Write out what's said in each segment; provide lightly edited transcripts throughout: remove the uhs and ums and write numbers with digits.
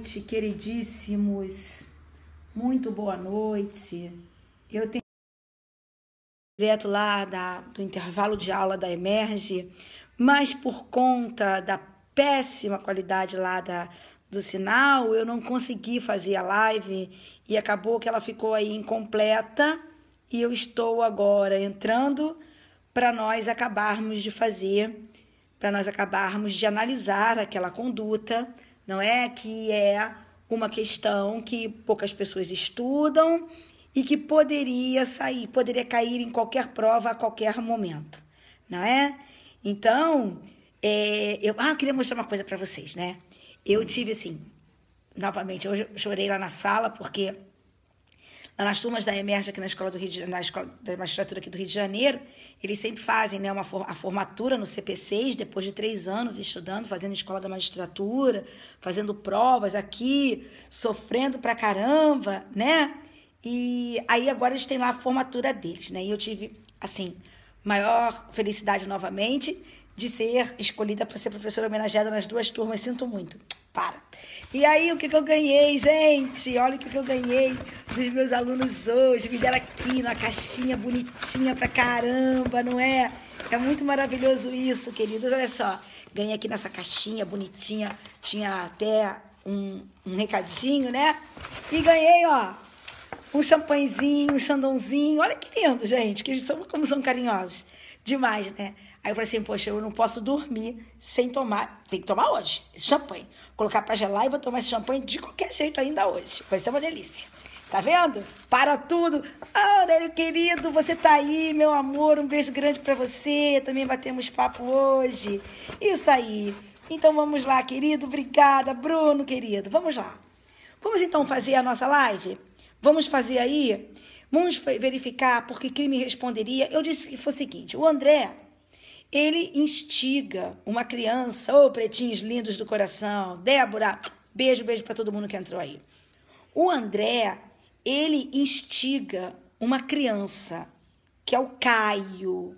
noite, queridíssimos. Muito boa noite. Eu tenho direto lá do intervalo de aula da Emerge, mas por conta da péssima qualidade lá do sinal, eu não consegui fazer a live e acabou que ela ficou aí incompleta e eu estou agora entrando para nós acabarmos de fazer, para nós acabarmos de analisar aquela conduta, não é? Que é uma questão que poucas pessoas estudam e que poderia cair em qualquer prova a qualquer momento, não é? Então, eu queria mostrar uma coisa para vocês, né? Eu tive, assim, novamente, eu chorei lá na sala, porque lá nas turmas da Emerge, aqui na Escola da Magistratura aqui do Rio de Janeiro, eles sempre fazem, né, a formatura no CP6, depois de 3 anos estudando, fazendo Escola da Magistratura, fazendo provas aqui, sofrendo pra caramba, né? E aí agora eles têm lá a formatura deles, né? E eu tive, assim, maior felicidade novamente de ser escolhida para ser professora homenageada nas 2 turmas. Sinto muito. Para. E aí, o que eu ganhei, gente? Olha o que eu ganhei dos meus alunos hoje. Me deram aqui na caixinha bonitinha pra caramba, não é? É muito maravilhoso isso, queridos. Olha só. Ganhei aqui nessa caixinha bonitinha. Tinha até um recadinho, né? E ganhei, ó, um champanhezinho, um chandonzinho. Olha que lindo, gente. Que eles como são carinhosos. Demais, né? Aí eu falei assim, poxa, eu não posso dormir sem tomar, tem que tomar hoje, esse champanhe. Colocar pra gelar e vou tomar esse champanhe de qualquer jeito ainda hoje. Vai ser uma delícia. Tá vendo? Para tudo. Aurélio, querido, você tá aí, meu amor, um beijo grande pra você. Também batemos papo hoje. Isso aí. Então vamos lá, querido. Obrigada, Bruno, querido. Vamos lá. Vamos então fazer a nossa live? Vamos fazer aí? Vamos verificar porque crime responderia. Eu disse que foi o seguinte, o André, ele instiga uma criança, pretinhos lindos do coração, Débora, beijo para todo mundo que entrou aí. O André, ele instiga uma criança, que é o Caio,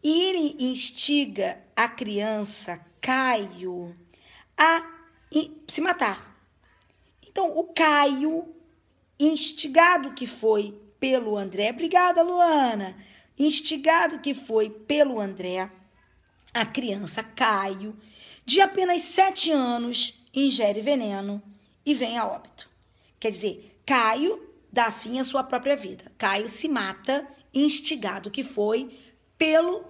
e ele instiga a criança, Caio, a se matar. Então, o Caio, instigado que foi pelo André, obrigada, Luana, instigado que foi pelo André, a criança Caio, de apenas 7 anos, ingere veneno e vem a óbito. Quer dizer, Caio dá fim à sua própria vida. Caio se mata, instigado que foi pelo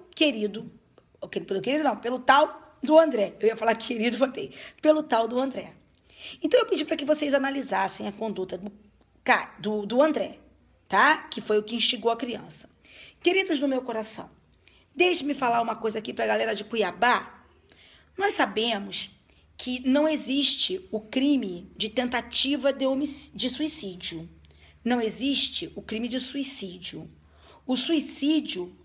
tal do André. Eu ia falar querido, botei. Pelo tal do André. Então, eu pedi para que vocês analisassem a conduta do André, tá? Que foi o que instigou a criança. Queridos do meu coração, deixe-me falar uma coisa aqui para a galera de Cuiabá. Nós sabemos que não existe o crime de tentativa de suicídio. Não existe o crime de suicídio. O suicídio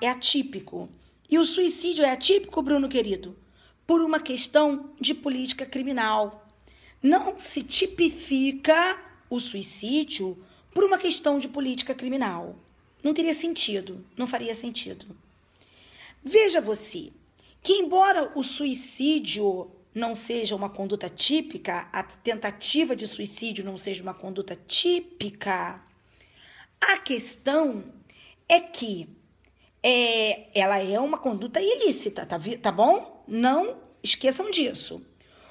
é atípico. E o suicídio é atípico, Bruno querido, por uma questão de política criminal. Não se tipifica o suicídio por uma questão de política criminal. Não teria sentido, não faria sentido. Veja você, que embora o suicídio não seja uma conduta típica, a tentativa de suicídio não seja uma conduta típica, a questão é que ela é uma conduta ilícita, tá bom? Não esqueçam disso.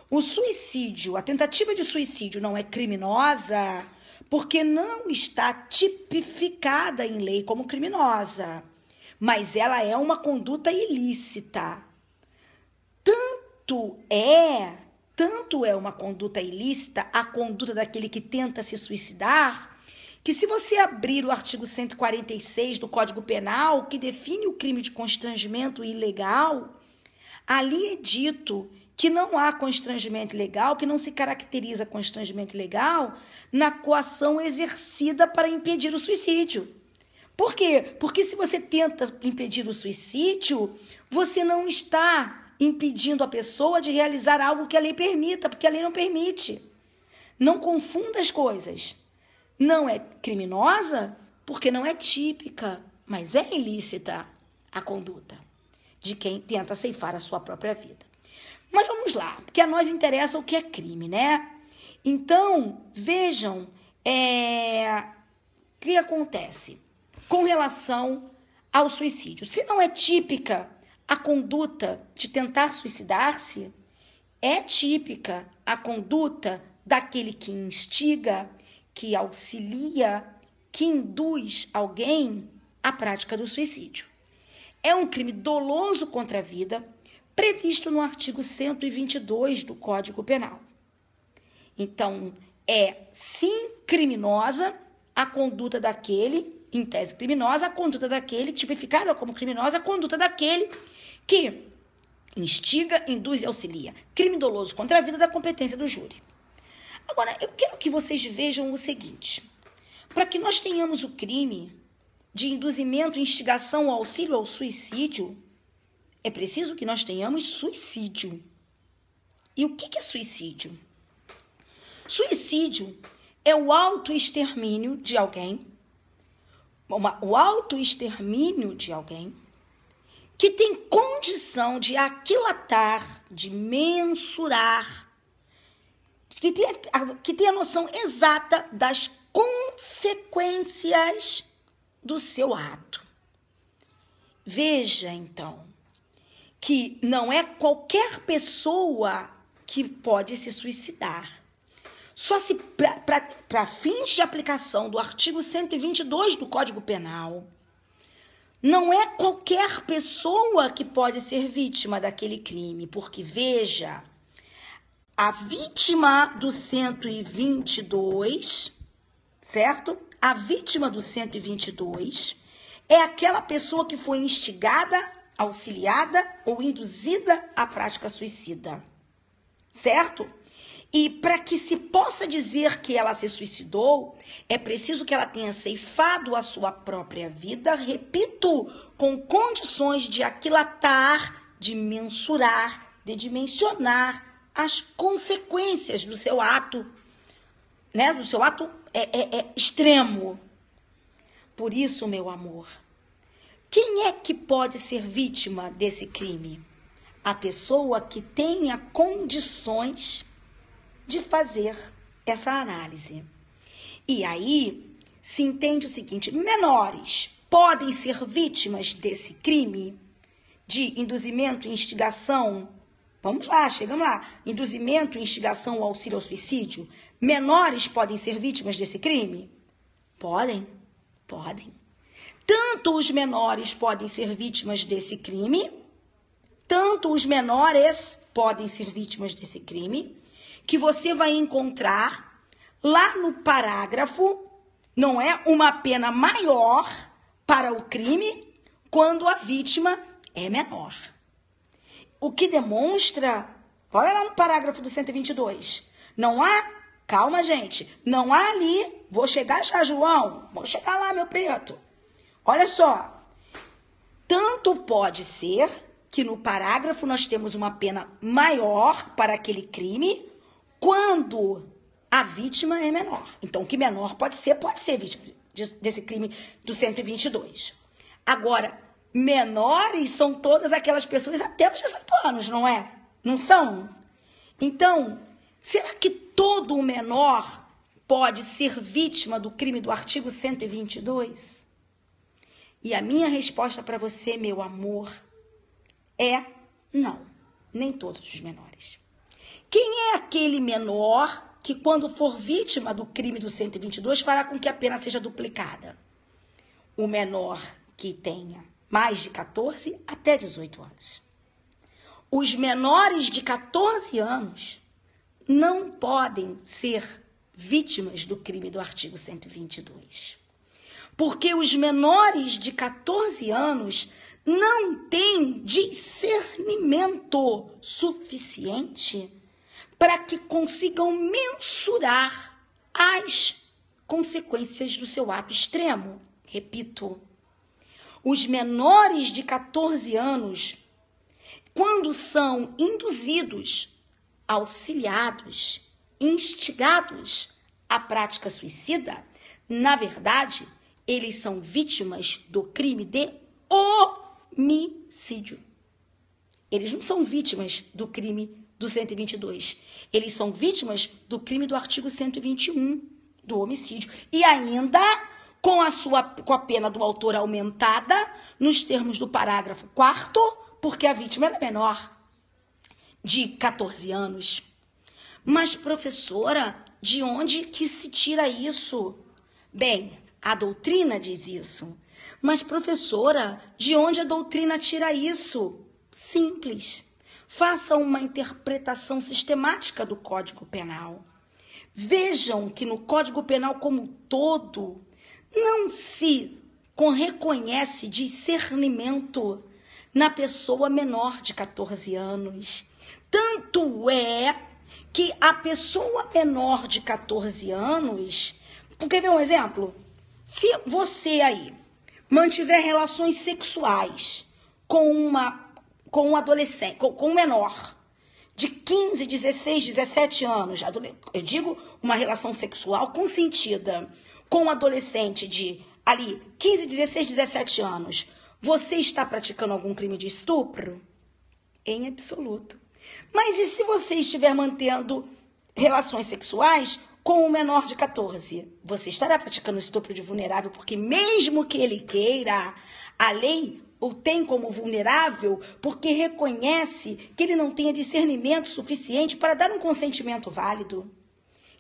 O suicídio, a tentativa de suicídio não é criminosa porque não está tipificada em lei como criminosa. Mas ela é uma conduta ilícita. Tanto é uma conduta ilícita a conduta daquele que tenta se suicidar, que se você abrir o artigo 146 do Código Penal, que define o crime de constrangimento ilegal, ali é dito que não há constrangimento ilegal, que não se caracteriza constrangimento ilegal na coação exercida para impedir o suicídio. Por quê? Porque se você tenta impedir o suicídio, você não está impedindo a pessoa de realizar algo que a lei permita, porque a lei não permite. Não confunda as coisas. Não é criminosa porque não é típica, mas é ilícita a conduta de quem tenta ceifar a sua própria vida. Mas vamos lá, porque a nós interessa o que é crime, né? Então, vejam o que acontece com relação ao suicídio. Se não é típica a conduta de tentar suicidar-se, é típica a conduta daquele que instiga, que auxilia, que induz alguém à prática do suicídio. É um crime doloso contra a vida, previsto no artigo 122 do Código Penal. Então, é sim criminosa a conduta daquele, em tese criminosa, a conduta daquele, tipificada como criminosa, a conduta daquele que instiga, induz e auxilia. Crime doloso contra a vida da competência do júri. Agora, eu quero que vocês vejam o seguinte. Para que nós tenhamos o crime de induzimento, instigação ou auxílio ao suicídio, é preciso que nós tenhamos suicídio. E o que é suicídio? Suicídio é o autoextermínio de alguém, o autoextermínio de alguém que tem condição de aquilatar, de mensurar, que tem a noção exata das consequências do seu ato. Veja, então, que não é qualquer pessoa que pode se suicidar. Só se, para fins de aplicação do artigo 122 do Código Penal, não é qualquer pessoa que pode ser vítima daquele crime, porque, veja, a vítima do 122, certo? A vítima do 122 é aquela pessoa que foi instigada, auxiliada ou induzida à prática suicida, certo? E para que se possa dizer que ela se suicidou, é preciso que ela tenha ceifado a sua própria vida, repito, com condições de aquilatar, de mensurar, de dimensionar as consequências do seu ato, né? Do seu ato extremo. Por isso, meu amor, quem é que pode ser vítima desse crime? A pessoa que tenha condições de fazer essa análise. E aí se entende o seguinte: menores podem ser vítimas desse crime de induzimento e instigação. Vamos lá, chegamos lá. Induzimento, instigação ou auxílio ao suicídio. Menores podem ser vítimas desse crime? Podem. Tanto os menores podem ser vítimas desse crime, tanto os menores podem ser vítimas desse crime, que você vai encontrar lá no parágrafo, não é, uma pena maior para o crime quando a vítima é menor. O que demonstra, olha lá no parágrafo do 122, não há, calma gente, não há ali, vou chegar já, João, vou chegar lá, meu preto. Olha só, tanto pode ser que no parágrafo nós temos uma pena maior para aquele crime, quando a vítima é menor. Então, que menor pode ser vítima desse crime do 122. Agora, menores são todas aquelas pessoas até os 18 anos, não é? Não são? Então, será que todo menor pode ser vítima do crime do artigo 122? E a minha resposta para você, meu amor, é não, nem todos os menores. Quem é aquele menor que, quando for vítima do crime do 122, fará com que a pena seja duplicada? O menor que tenha mais de 14 até 18 anos. Os menores de 14 anos não podem ser vítimas do crime do artigo 122. Porque os menores de 14 anos não têm discernimento suficiente para que consigam mensurar as consequências do seu ato extremo. Repito, os menores de 14 anos, quando são induzidos, auxiliados, instigados à prática suicida, na verdade, eles são vítimas do crime de homicídio. Eles não são vítimas do crime do 122. Eles são vítimas do crime do artigo 121, do homicídio. E ainda com a pena do autor aumentada, nos termos do parágrafo 4º, porque a vítima era menor de 14 anos. Mas, professora, de onde que se tira isso? Bem, a doutrina diz isso. Mas, professora, de onde a doutrina tira isso? Simples. Faça uma interpretação sistemática do Código Penal. Vejam que no Código Penal como um todo não se reconhece discernimento na pessoa menor de 14 anos. Tanto é que a pessoa menor de 14 anos... Quer ver um exemplo? Se você aí mantiver relações sexuais com um adolescente, com um menor de 15, 16, 17 anos, eu digo uma relação sexual consentida com um adolescente de ali 15, 16, 17 anos, você está praticando algum crime de estupro? Em absoluto. Mas e se você estiver mantendo relações sexuais com um menor de 14? Você estará praticando estupro de vulnerável, porque mesmo que ele queira, a lei o tem como vulnerável porque reconhece que ele não tenha discernimento suficiente para dar um consentimento válido.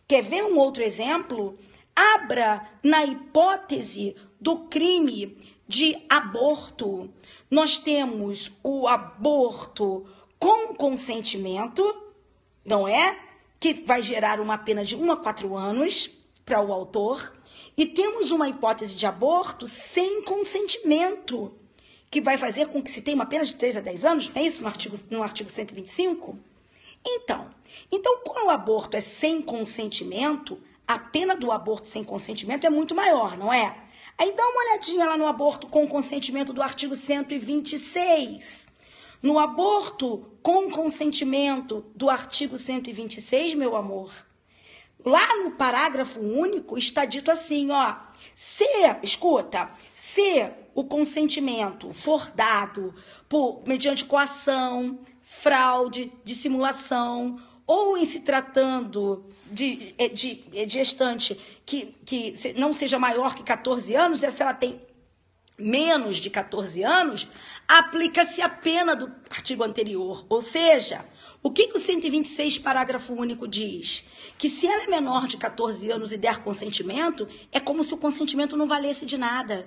Quer ver um outro exemplo? Abra na hipótese do crime de aborto. Nós temos o aborto com consentimento, não é? Que vai gerar uma pena de 1 a 4 anos para o autor. E temos uma hipótese de aborto sem consentimento, que vai fazer com que se tenha uma pena de 3 a 10 anos, não é isso no artigo 125? Então, quando o aborto é sem consentimento, a pena do aborto sem consentimento é muito maior, não é? Aí dá uma olhadinha lá no aborto com consentimento do artigo 126. No aborto com consentimento do artigo 126, meu amor, lá no parágrafo único está dito assim, ó, se o consentimento for dado mediante coação, fraude, dissimulação, ou em se tratando de gestante que não seja maior que 14 anos, se ela tem menos de 14 anos, aplica-se a pena do artigo anterior. Ou seja, o que o 126, parágrafo único diz? Que se ela é menor de 14 anos e der consentimento, é como se o consentimento não valesse de nada.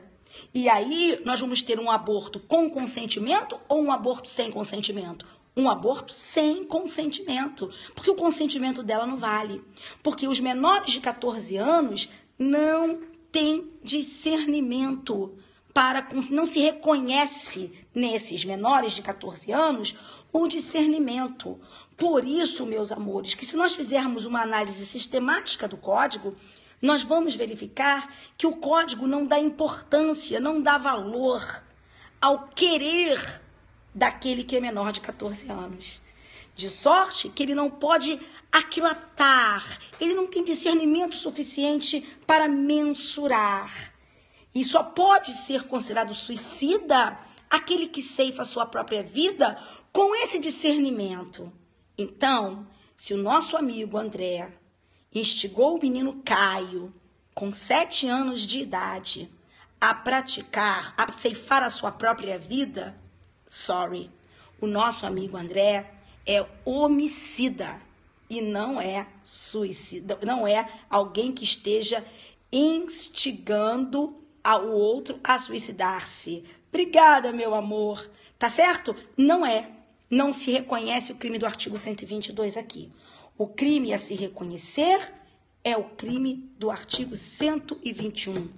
E aí nós vamos ter um aborto com consentimento ou um aborto sem consentimento? Um aborto sem consentimento, porque o consentimento dela não vale. Porque os menores de 14 anos não têm discernimento, não se reconhece nesses menores de 14 anos o discernimento. Por isso, meus amores, que se nós fizermos uma análise sistemática do código, nós vamos verificar que o código não dá importância, não dá valor ao querer daquele que é menor de 14 anos. De sorte que ele não pode aquilatar, ele não tem discernimento suficiente para mensurar. E só pode ser considerado suicida aquele que ceifa a sua própria vida com esse discernimento. Então, se o nosso amigo André instigou o menino Caio, com 7 anos de idade, a ceifar a sua própria vida, sorry, o nosso amigo André é homicida e não é suicida, não é alguém que esteja instigando o outro a suicidar-se. Obrigada, meu amor. Tá certo? Não é. Não se reconhece o crime do artigo 122 aqui. O crime a se reconhecer é o crime do artigo 121.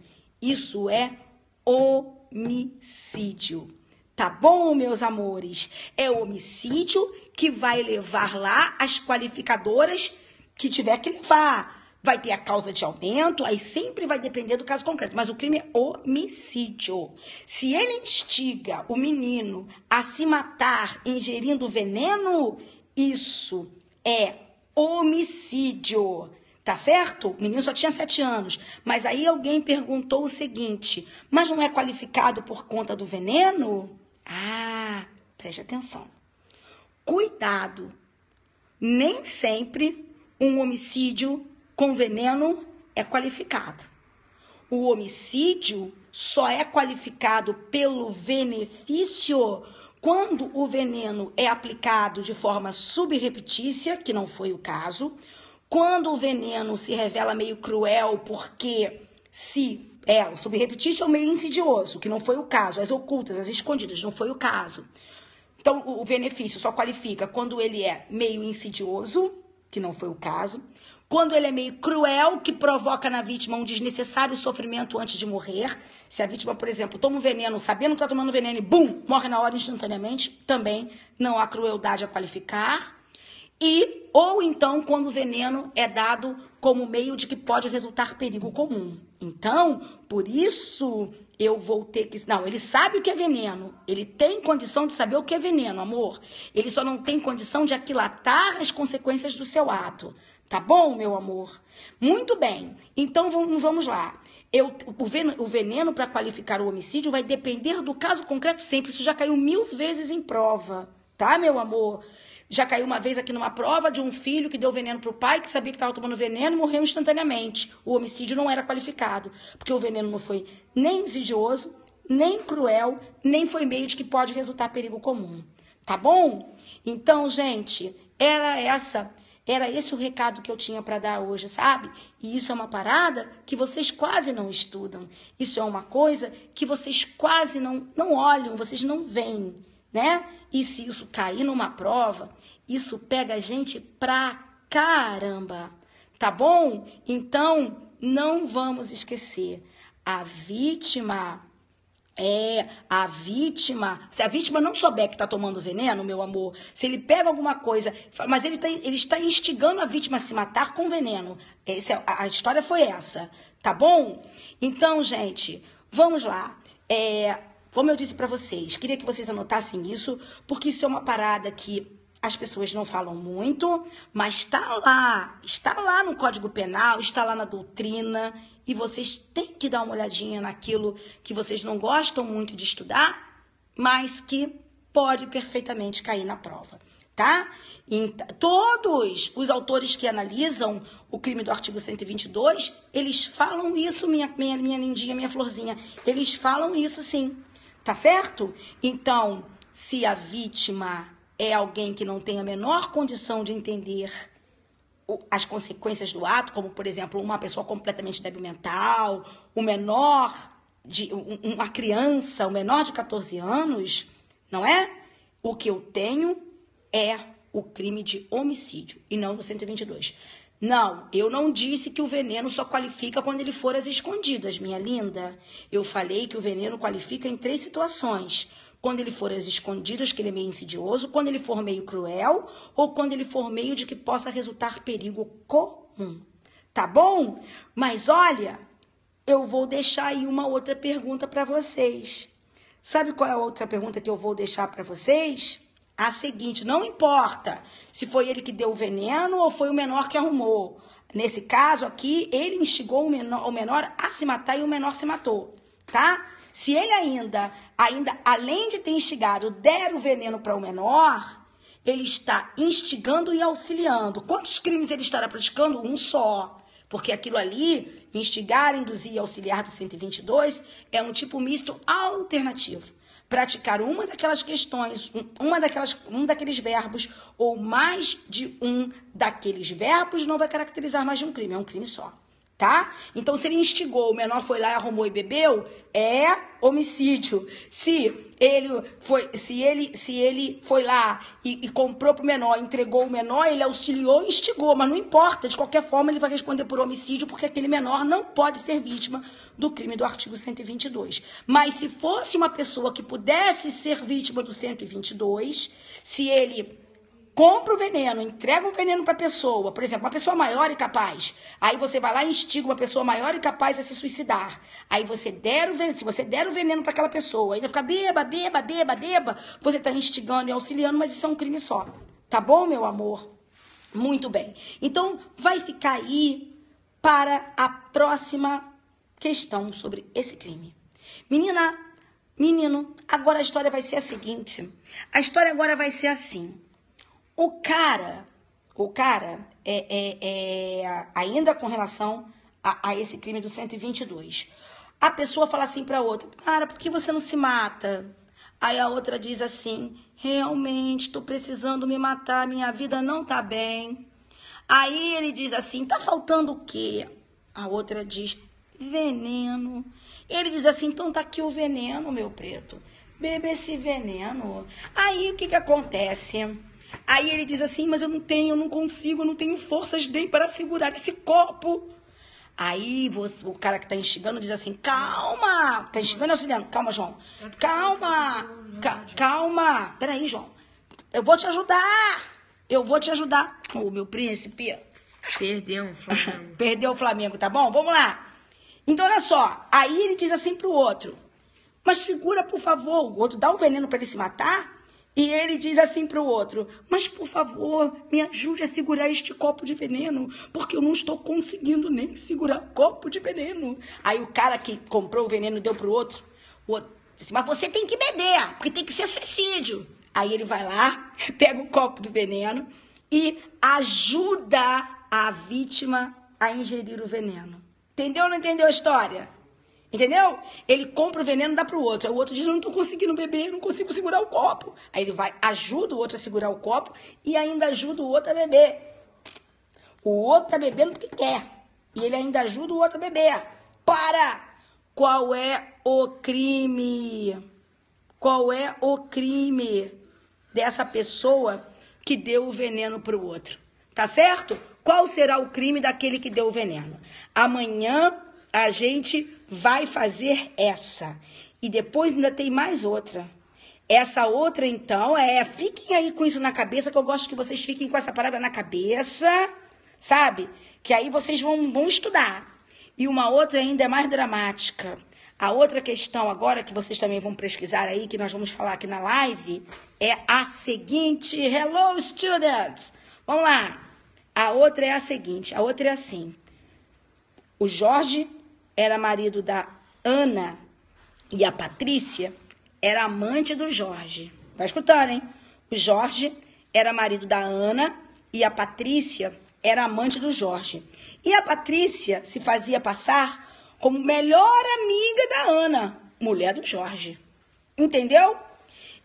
Isso é homicídio. Tá bom, meus amores? É homicídio que vai levar lá as qualificadoras que tiver que levar. Vai ter a causa de aumento, aí sempre vai depender do caso concreto. Mas o crime é homicídio. Se ele instiga o menino a se matar ingerindo veneno, isso é homicídio. Tá certo? O menino só tinha 7 anos. Mas aí alguém perguntou o seguinte, mas não é qualificado por conta do veneno? Ah, preste atenção. Cuidado nem sempre um homicídio com veneno é qualificado. O homicídio só é qualificado pelo benefício quando o veneno é aplicado de forma subrepetícia, que não foi o caso, quando o veneno se revela meio cruel, porque o subrepetício é o meio insidioso, que não foi o caso, as ocultas, as escondidas, não foi o caso. Então, o benefício só qualifica quando ele é meio insidioso, que não foi o caso, quando ele é meio cruel, que provoca na vítima um desnecessário sofrimento antes de morrer. Se a vítima, por exemplo, toma um veneno, sabendo que está tomando veneno e, bum, morre na hora instantaneamente, também não há crueldade a qualificar. Ou então, quando o veneno é dado como meio de que pode resultar perigo comum. Então, por isso, eu vou ter que... Não, ele sabe o que é veneno. Ele tem condição de saber o que é veneno, amor. Ele só não tem condição de aquilatar as consequências do seu ato. Tá bom, meu amor? Muito bem. Então, vamos lá. O veneno para qualificar o homicídio vai depender do caso concreto sempre. Isso já caiu 1000 vezes em prova. Tá, meu amor? Já caiu uma vez aqui numa prova de um filho que deu veneno para o pai, que sabia que estava tomando veneno e morreu instantaneamente. O homicídio não era qualificado, porque o veneno não foi nem insidioso, nem cruel, nem foi meio de que pode resultar perigo comum. Tá bom? Então, gente, era esse o recado que eu tinha para dar hoje, sabe? E isso é uma parada que vocês quase não estudam. Isso é uma coisa que vocês quase não olham, vocês não veem, né? E se isso cair numa prova, isso pega a gente pra caramba, tá bom? Então, não vamos esquecer, se a vítima não souber que está tomando veneno, meu amor, se ele pega alguma coisa, mas ele está instigando a vítima a se matar com veneno. A história foi essa, tá bom? Então, gente, vamos lá. Como eu disse para vocês, queria que vocês anotassem isso, porque isso é uma parada que as pessoas não falam muito, mas está lá no Código Penal, está lá na doutrina, e vocês têm que dar uma olhadinha naquilo que vocês não gostam muito de estudar, mas que pode perfeitamente cair na prova, tá? E todos os autores que analisam o crime do artigo 122, eles falam isso, minha lindinha, minha florzinha, eles falam isso sim, tá certo? Então, se a vítima é alguém que não tem a menor condição de entender as consequências do ato, como, por exemplo, uma pessoa completamente débil mental, uma criança, o menor de 14 anos, não é? O que eu tenho é o crime de homicídio e não do 122. Não, eu não disse que o veneno só qualifica quando ele for às escondidas, minha linda. Eu falei que o veneno qualifica em 3 situações. Quando ele for às escondidas, que ele é meio insidioso, quando ele for meio cruel, ou quando ele for meio de que possa resultar perigo comum. Tá bom? Mas olha, eu vou deixar aí uma outra pergunta para vocês. Sabe qual é a outra pergunta que eu vou deixar para vocês? A seguinte, não importa se foi ele que deu o veneno ou foi o menor que arrumou. Nesse caso aqui, ele instigou o menor a se matar e o menor se matou, tá? Se ele ainda, além de ter instigado, der o veneno para o menor, ele está instigando e auxiliando. Quantos crimes ele estará praticando? Um só. Porque aquilo ali, instigar, induzir e auxiliar do 122, é um tipo misto alternativo. Praticar uma daquelas questões, um daqueles verbos, ou mais de um daqueles verbos, não vai caracterizar mais de um crime, é um crime só. Tá? Então, se ele instigou, o menor foi lá, arrumou e bebeu, é homicídio. Se ele foi lá e comprou pro menor, entregou o menor, ele auxiliou e instigou, mas não importa, de qualquer forma ele vai responder por homicídio, porque aquele menor não pode ser vítima do crime do artigo 122. Mas se fosse uma pessoa que pudesse ser vítima do 122, se ele compra o veneno, entrega o veneno para a pessoa, por exemplo, uma pessoa maior e capaz, aí você vai lá e instiga uma pessoa maior e capaz a se suicidar, aí se você der o veneno para aquela pessoa, ainda fica beba, você está instigando e auxiliando, mas isso é um crime só, tá bom, meu amor? Muito bem, então vai ficar aí para a próxima questão sobre esse crime. Menino, agora a história vai ser a seguinte, a história agora vai ser assim. O cara O cara, ainda com relação a esse crime do 122, a pessoa fala assim para outra, cara, por que você não se mata? Aí a outra diz assim, realmente, estou precisando me matar, minha vida não tá bem. Aí ele diz assim, tá faltando o quê? A outra diz, veneno. Ele diz assim, então tá aqui o veneno, meu preto. Bebe esse veneno. Aí o que acontece? Aí ele diz assim, mas eu não consigo, eu não tenho forças nem para segurar esse copo. Aí o cara que tá instigando diz assim, calma. Tá instigando, auxiliando. Calma, João. Calma. Peraí, João. Eu vou te ajudar. Ô, meu príncipe. Perdeu o Flamengo. Perdeu o Flamengo, tá bom? Vamos lá. Então, olha só. Aí ele diz assim pro outro, mas segura, por favor. O outro dá o veneno para ele se matar. E ele diz assim pro outro, mas por favor, me ajude a segurar este copo de veneno, porque eu não estou conseguindo nem segurar o copo de veneno. Aí o cara que comprou o veneno deu pro outro, o outro disse, mas você tem que beber, porque tem que ser suicídio. Aí ele vai lá, pega o copo do veneno e ajuda a vítima a ingerir o veneno. Entendeu ou não entendeu a história? Entendeu? Ele compra o veneno e dá pro outro. Aí o outro diz, eu não tô conseguindo beber, não consigo segurar o copo. Aí ele vai, ajuda o outro a segurar o copo e ainda ajuda o outro a beber. O outro tá bebendo porque quer. E ele ainda ajuda o outro a beber. Para! Qual é o crime? Qual é o crime dessa pessoa que deu o veneno pro outro? Tá certo? Qual será o crime daquele que deu o veneno? Amanhã a gente vai fazer essa. E depois ainda tem mais outra. Essa outra, então, fiquem aí com isso na cabeça, que eu gosto que vocês fiquem com essa parada na cabeça, sabe? Que aí vocês vão estudar. E uma outra ainda é mais dramática. A outra questão agora, que vocês também vão pesquisar aí, que nós vamos falar aqui na live, é a seguinte. Hello, students! Vamos lá. A outra é a seguinte. A outra é assim. O Jorge era marido da Ana e a Patrícia era amante do Jorge. Vai escutando, hein? O Jorge era marido da Ana e a Patrícia era amante do Jorge. E a Patrícia se fazia passar como melhor amiga da Ana, mulher do Jorge. Entendeu?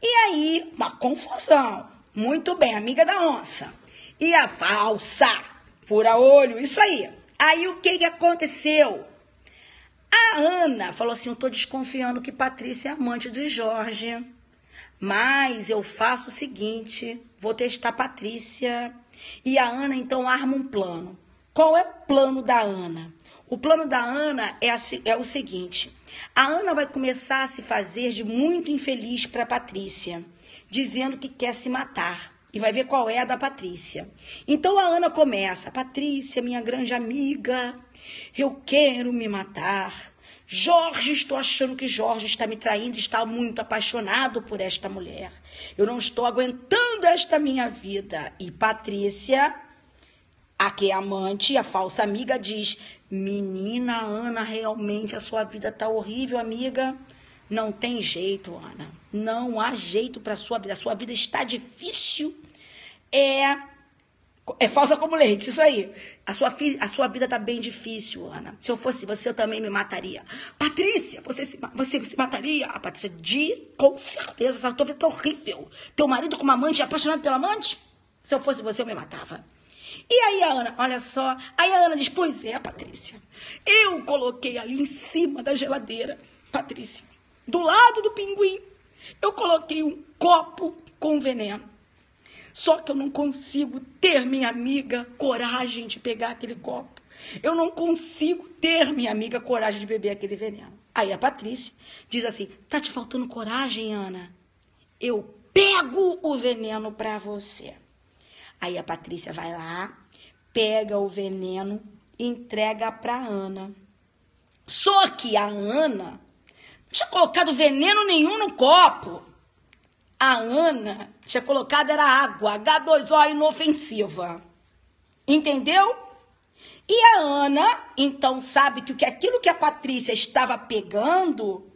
E aí, uma confusão. Muito bem, amiga da onça. E a falsa, fura-olho, isso aí. Aí o que aconteceu? A Ana falou assim, eu tô desconfiando que Patrícia é amante de Jorge, mas eu faço o seguinte, vou testar Patrícia. E a Ana então arma um plano. Qual é o plano da Ana? O plano da Ana é o seguinte, a Ana vai começar a se fazer de muito infeliz para Patrícia, dizendo que quer se matar. E vai ver qual é a da Patrícia. Então a Ana começa, Patrícia, minha grande amiga, eu quero me matar. Jorge, estou achando que Jorge está me traindo, está muito apaixonado por esta mulher. Eu não estou aguentando esta minha vida. E Patrícia, a que é amante, a falsa amiga, diz, menina Ana, realmente a sua vida está horrível, amiga. Não tem jeito, Ana. Não há jeito para a sua vida. A sua vida está difícil. É falsa como leite, isso aí. A sua vida tá bem difícil, Ana. Se eu fosse você, eu também me mataria. Patrícia, você se mataria? A Patrícia, com certeza, essa tua vida tá horrível. Teu marido com uma amante, apaixonado pela amante? Se eu fosse você, eu me matava. E aí a Ana, olha só, aí a Ana diz, pois é, Patrícia, eu coloquei ali em cima da geladeira, Patrícia, do lado do pinguim, eu coloquei um copo com veneno. Só que eu não consigo ter, minha amiga, coragem de pegar aquele copo. Eu não consigo ter, minha amiga, coragem de beber aquele veneno. Aí a Patrícia diz assim, tá te faltando coragem, Ana? Eu pego o veneno pra você. Aí a Patrícia vai lá, pega o veneno e entrega pra Ana. Só que a Ana não tinha colocado veneno nenhum no copo. A Ana tinha colocado era água, H2O inofensiva. Entendeu? E a Ana, então, sabe que aquilo que a Patrícia estava pegando...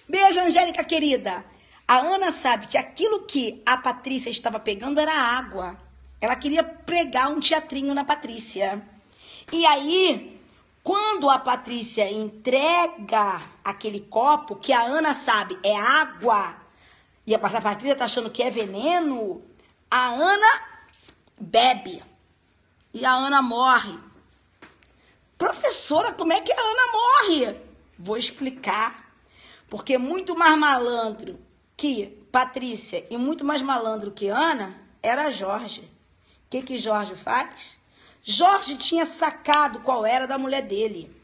Beijo, Angélica, querida. A Ana sabe que aquilo que a Patrícia estava pegando era água. Ela queria pregar um teatrinho na Patrícia. E aí, quando a Patrícia entrega aquele copo, que a Ana sabe é água, e a Patrícia tá achando que é veneno, a Ana bebe. E a Ana morre. Professora, como é que a Ana morre? Vou explicar. Porque muito mais malandro que Patrícia e muito mais malandro que Ana era Jorge. O que Jorge faz? Jorge tinha sacado qual era da mulher dele.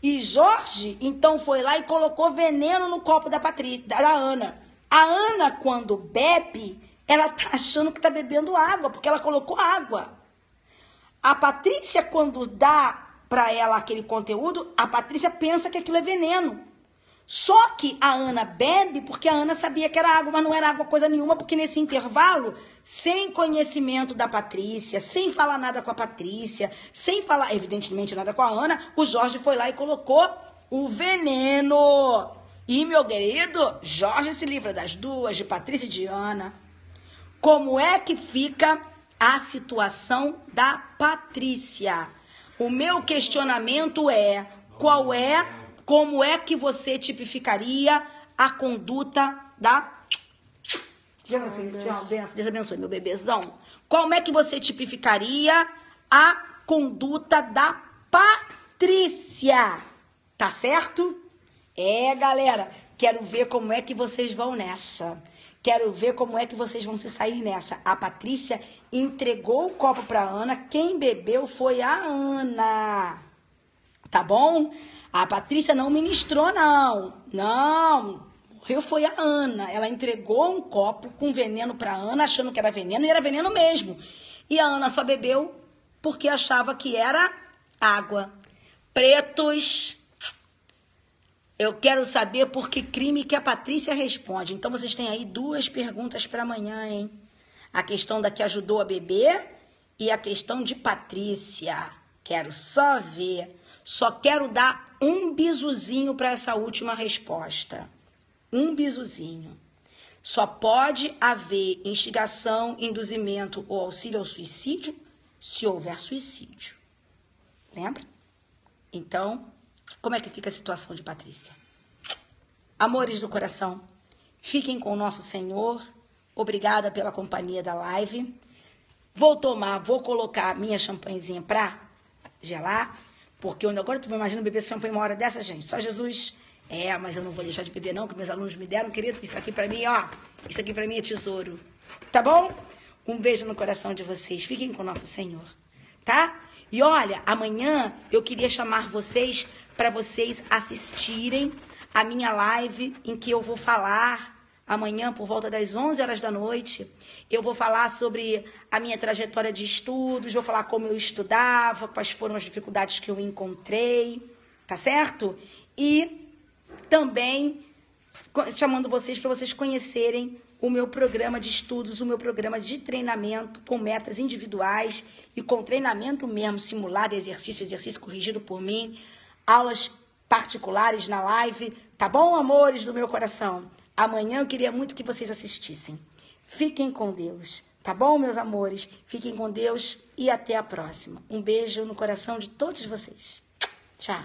E Jorge, então, foi lá e colocou veneno no copo da Ana. A Ana, quando bebe, ela tá achando que tá bebendo água, porque ela colocou água. A Patrícia, quando dá para ela aquele conteúdo, a Patrícia pensa que aquilo é veneno. Só que a Ana bebe porque a Ana sabia que era água, mas não era água coisa nenhuma, porque nesse intervalo, sem conhecimento da Patrícia, sem falar nada com a Patrícia, sem falar, evidentemente, nada com a Ana, o Jorge foi lá e colocou o veneno. E, meu querido, Jorge se livra das duas, de Patrícia e de Ana. Como é que fica a situação da Patrícia? O meu questionamento é, como é que você tipificaria a conduta da... Deus abençoe, meu bebezão. Como é que você tipificaria a conduta da Patrícia? Tá certo? Galera, quero ver como é que vocês vão nessa. Quero ver como é que vocês vão se sair nessa. A Patrícia entregou o copo pra Ana. Quem bebeu foi a Ana. Tá bom? A Patrícia não ministrou, não. Não. Morreu foi a Ana. Ela entregou um copo com veneno pra Ana, achando que era veneno, e era veneno mesmo. E a Ana só bebeu porque achava que era água. Pretos... Eu quero saber por que crime que a Patrícia responde. Então, vocês têm aí 2 perguntas para amanhã, hein? A questão da que ajudou a beber e a questão de Patrícia. Quero só ver. Só quero dar um bisuzinho para essa última resposta. Um bisuzinho. Só pode haver instigação, induzimento ou auxílio ao suicídio se houver suicídio. Lembra? Então... como é que fica a situação de Patrícia? Amores do coração, fiquem com o nosso Senhor. Obrigada pela companhia da live. Vou colocar minha champanhezinha pra gelar, porque eu agora tu imagina beber champanhe uma hora dessa, gente. Só Jesus. Mas eu não vou deixar de beber não, que meus alunos me deram, querido. Isso aqui pra mim, ó. Isso aqui pra mim é tesouro. Tá bom? Um beijo no coração de vocês. Fiquem com o nosso Senhor. Tá? E olha, amanhã eu queria chamar vocês para vocês assistirem a minha live em que eu vou falar amanhã por volta das 11 horas da noite. Eu vou falar sobre a minha trajetória de estudos, vou falar como eu estudava, quais foram as dificuldades que eu encontrei, tá certo? E também chamando vocês para vocês conhecerem o meu programa de estudos, o meu programa de treinamento com metas individuais e com treinamento mesmo, simulado, exercício corrigido por mim, aulas particulares na live, tá bom, amores do meu coração? Amanhã eu queria muito que vocês assistissem. Fiquem com Deus, tá bom, meus amores? Fiquem com Deus e até a próxima. Um beijo no coração de todos vocês. Tchau.